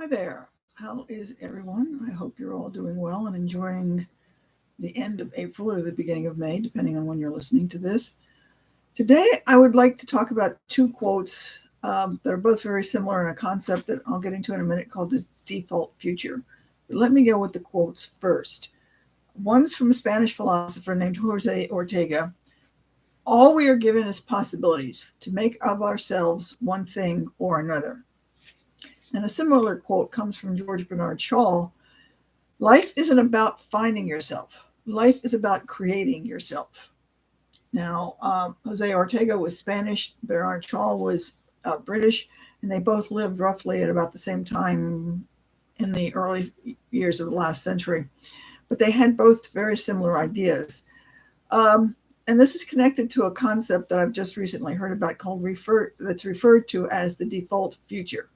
Hi there. How is everyone? I hope you're all doing well and enjoying the end of April or the beginning of May, depending on when you're listening to this. Today, I would like to talk about two quotes that are both very similar in a concept that I'll get into in a minute called the default future. But let me go with the quotes first. One's from a Spanish philosopher named Jose Ortega. All we are given is possibilities to make of ourselves one thing or another. And a similar quote comes from George Bernard Shaw. Life isn't about finding yourself. Life is about creating yourself. Now, Jose Ortega was Spanish, Bernard Shaw was British, and they both lived roughly at about the same time in the early years of the last century. But they had both very similar ideas. And this is connected to a concept that I've just recently heard about called that's referred to as the default future.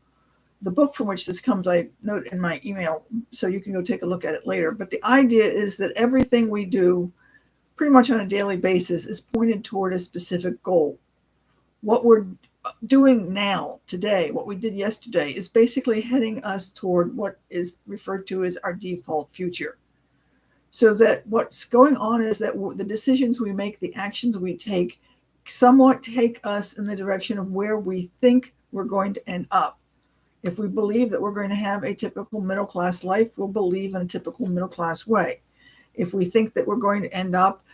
The book from which this comes, I note in my email, so you can go take a look at it later. But the idea is that everything we do pretty much on a daily basis is pointed toward a specific goal. What we're doing now, today, what we did yesterday, is basically heading us toward what is referred to as our default future. So that what's going on is that the decisions we make, the actions we take, somewhat take us in the direction of where we think we're going to end up. If we believe that we're going to have a typical middle class life, we'll believe in a typical middle class way. If we think that we're going to end up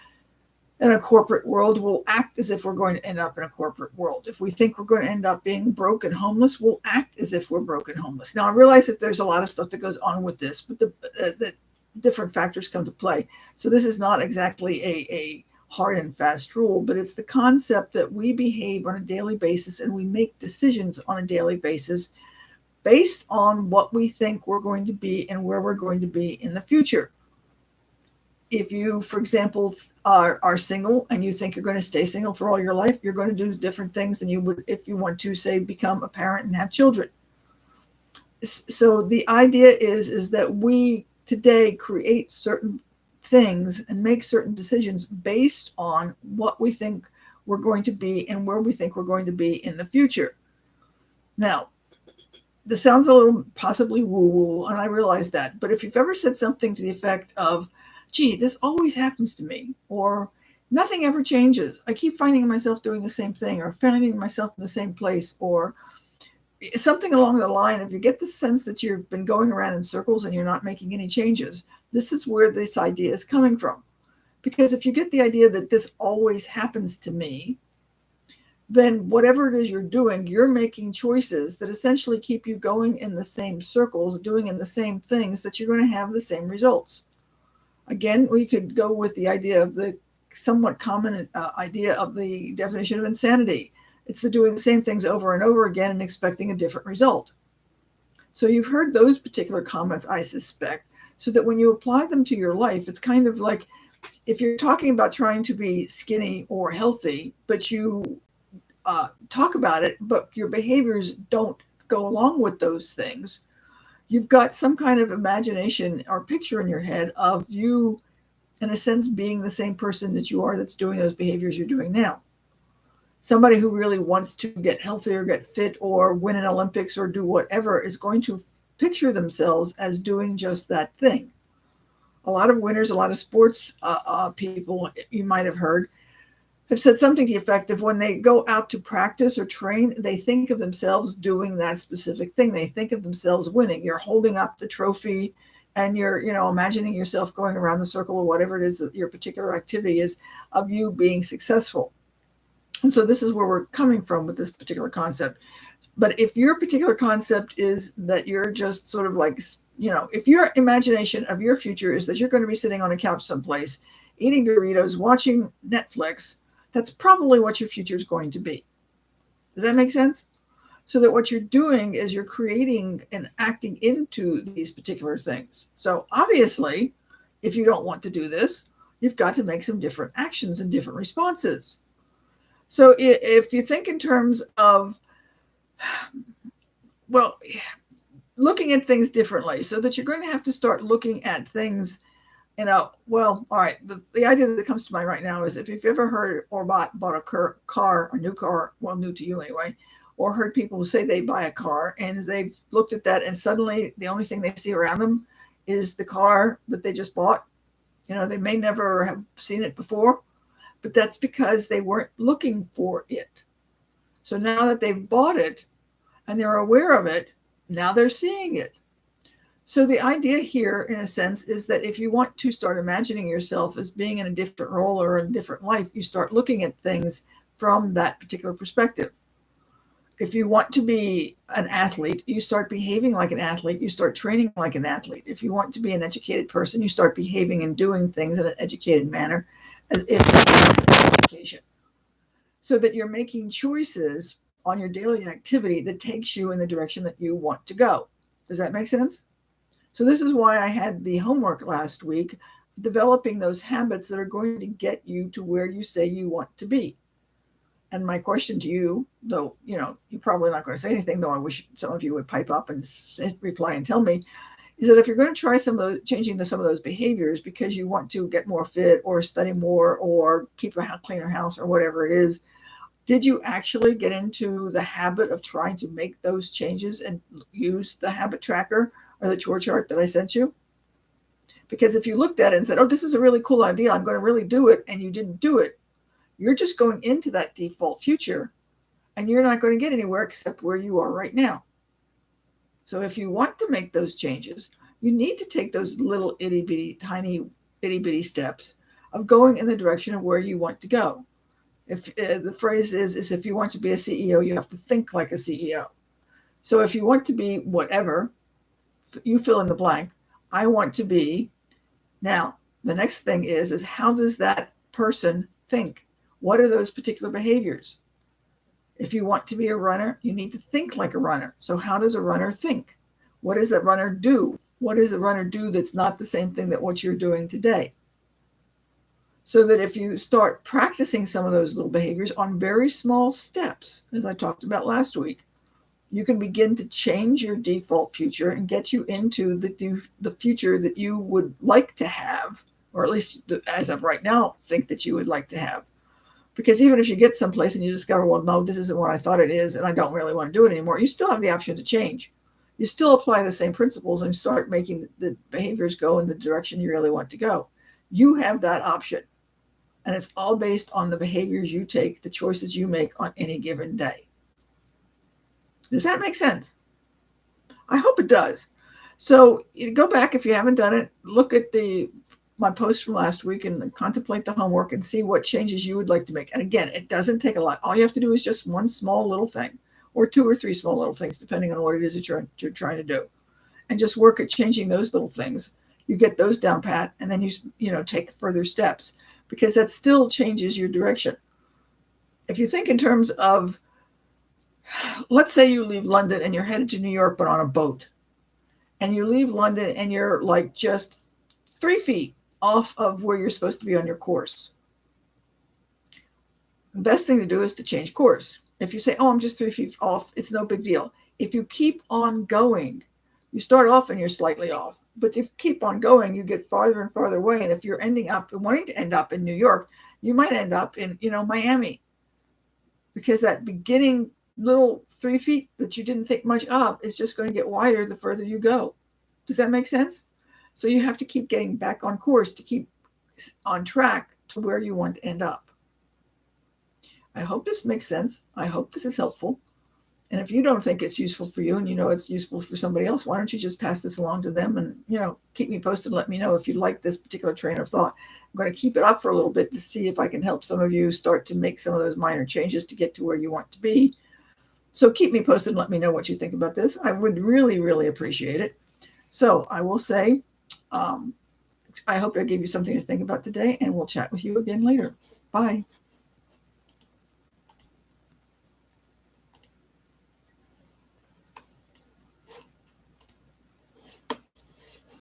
in a corporate world, we'll act as if we're going to end up in a corporate world. If we think we're going to end up being broke and homeless, we'll act as if we're broke and homeless. Now, I realize that there's a lot of stuff that goes on with this, but the different factors come to play. So this is not exactly a hard and fast rule, but it's the concept that we behave on a daily basis and we make decisions on a daily basis based on what we think we're going to be and where we're going to be in the future. If you, for example, are single and you think you're going to stay single for all your life, you're going to do different things than you would if you want to, say, become a parent and have children. So the idea is that we today create certain things and make certain decisions based on what we think we're going to be and where we think we're going to be in the future. Now, this sounds a little possibly woo-woo, and I realize that. But if you've ever said something to the effect of, gee, this always happens to me, or nothing ever changes. I keep finding myself doing the same thing, or finding myself in the same place, or something along the line, if you get the sense that you've been going around in circles and you're not making any changes, this is where this idea is coming from. Because if you get the idea that this always happens to me, then whatever it is you're doing, you're making choices that essentially keep you going in the same circles, doing in the same things, that you're going to have the same results. Again, we could go with the idea of the somewhat common idea of the definition of insanity. It's the doing the same things over and over again and expecting a different result. So you've heard those particular comments, I suspect, so that when you apply them to your life, it's kind of like if you're talking about trying to be skinny or healthy, but you talk about it, but your behaviors don't go along with those things, you've got some kind of imagination or picture in your head of you, in a sense, being the same person that you are that's doing those behaviors you're doing now. Somebody who really wants to get healthy or get fit or win an Olympics or do whatever is going to picture themselves as doing just that thing. A lot of winners, a lot of sports people you might have heard have said something to the effect of when they go out to practice or train, they think of themselves doing that specific thing. They think of themselves winning. You're holding up the trophy and you're, imagining yourself going around the circle or whatever it is that your particular activity is of you being successful. And so this is where we're coming from with this particular concept. But if your particular concept is that you're just sort of like, if your imagination of your future is that you're going to be sitting on a couch someplace, eating Doritos, watching Netflix, that's probably what your future is going to be. Does that make sense? So that what you're doing is you're creating and acting into these particular things. So obviously, if you don't want to do this, you've got to make some different actions and different responses. So if you think in terms of, well, looking at things differently, so that you're going to have to start looking at things, all right, the idea that comes to mind right now is if you've ever heard or bought a car, a new car, well, new to you anyway, or heard people who say they buy a car and they've looked at that and suddenly the only thing they see around them is the car that they just bought. They may never have seen it before, but that's because they weren't looking for it. So now that they've bought it and they're aware of it, now they're seeing it. So the idea here, in a sense, is that if you want to start imagining yourself as being in a different role or a different life, you start looking at things from that particular perspective. If you want to be an athlete, you start behaving like an athlete. You start training like an athlete. If you want to be an educated person, you start behaving and doing things in an educated manner as if it's education. So that you're making choices on your daily activity that takes you in the direction that you want to go. Does that make sense? So this is why I had the homework last week, developing those habits that are going to get you to where you say you want to be. And my question to you, though, you're probably not going to say anything, though I wish some of you would pipe up and reply and tell me, is that if you're going to try changing some of those behaviors because you want to get more fit or study more or keep a cleaner house or whatever it is, did you actually get into the habit of trying to make those changes and use the habit tracker or the chore chart that I sent you? Because if you looked at it and said, oh, this is a really cool idea, I'm going to really do it, and you didn't do it, you're just going into that default future and you're not going to get anywhere except where you are right now. So if you want to make those changes, you need to take those little itty bitty, tiny itty bitty steps of going in the direction of where you want to go. If the phrase is if you want to be a CEO, you have to think like a CEO. So if you want to be whatever, you fill in the blank. I want to be. Now, the next thing is how does that person think? What are those particular behaviors? If you want to be a runner, you need to think like a runner. So how does a runner think? What does that runner do? What does the runner do that's not the same thing that what you're doing today? So that if you start practicing some of those little behaviors on very small steps, as I talked about last week, you can begin to change your default future and get you into the future that you would like to have, or at least as of right now, think that you would like to have. Because even if you get someplace and you discover, well, no, this isn't what I thought it is, and I don't really want to do it anymore, you still have the option to change. You still apply the same principles and start making the behaviors go in the direction you really want to go. You have that option. And it's all based on the behaviors you take, the choices you make on any given day. Does that make sense? I hope it does. So you go back if you haven't done it, look at my post from last week and contemplate the homework and see what changes you would like to make. And again, it doesn't take a lot. All you have to do is just one small little thing, or two or three small little things, depending on what it is that you're trying to do. And just work at changing those little things. You get those down pat, and then you take further steps, because that still changes your direction. If you think in terms of, let's say you leave London and you're headed to New York, but on a boat. And you leave London and you're like just 3 feet off of where you're supposed to be on your course. The best thing to do is to change course. If you say, oh, I'm just 3 feet off, it's no big deal. If you keep on going, you start off and you're slightly off. But if you keep on going, you get farther and farther away. And if you're wanting to end up in New York, you might end up in, Miami. Because that beginning little 3 feet that you didn't think much of is just going to get wider the further you go. Does that make sense? So you have to keep getting back on course to keep on track to where you want to end up. I hope this makes sense. I hope this is helpful. And if you don't think it's useful for you and it's useful for somebody else, why don't you just pass this along to them and, keep me posted. Let me know if you like this particular train of thought. I'm going to keep it up for a little bit to see if I can help some of you start to make some of those minor changes to get to where you want to be. So keep me posted and let me know what you think about this. I would really, really appreciate it. So I will say, I hope I gave you something to think about today, and we'll chat with you again later. Bye.